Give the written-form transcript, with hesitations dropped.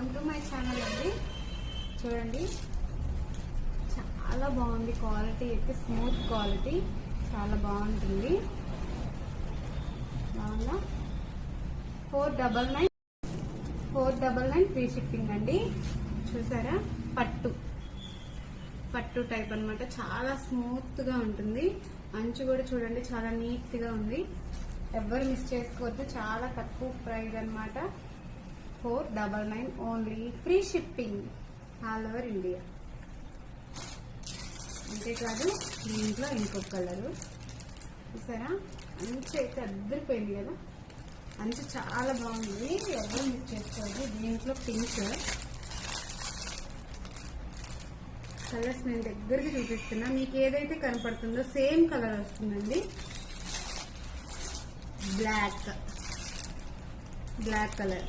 Welcome to my channel అండి. చూడండి చాలా బాగుంది క్వాలిటీ అయితే, స్మూత్ క్వాలిటీ చాలా బాగుంటుంది. బాగుందా? 499 ఫ్రీ షిప్పింగ్ అండి. చూసారా, పట్టు టైప్ అన్నమాట. చాలా స్మూత్ గా ఉంటుంది. అంచు కూడా చూడండి చాలా నీట్ గా ఉంది. ఎవరు మిస్ చేసుకోవద్దు, చాలా తక్కువ ప్రైస్ అన్నమాట. 499 only, free shipping all over India. అంతేకాదు దీంట్లో ఇంకొక కలరు చూసారా, అంచు అయితే అద్దరిపోయింది కదా. అంచు చాలా బాగుంది, ఎవరు మిస్ చేసుకోవద్దు. దీంట్లో పింక్ కలర్స్ నేను దగ్గరికి చూపిస్తున్నా, మీకు ఏదైతే కనపడుతుందో సేమ్ కలర్ వస్తుందండి. Black colour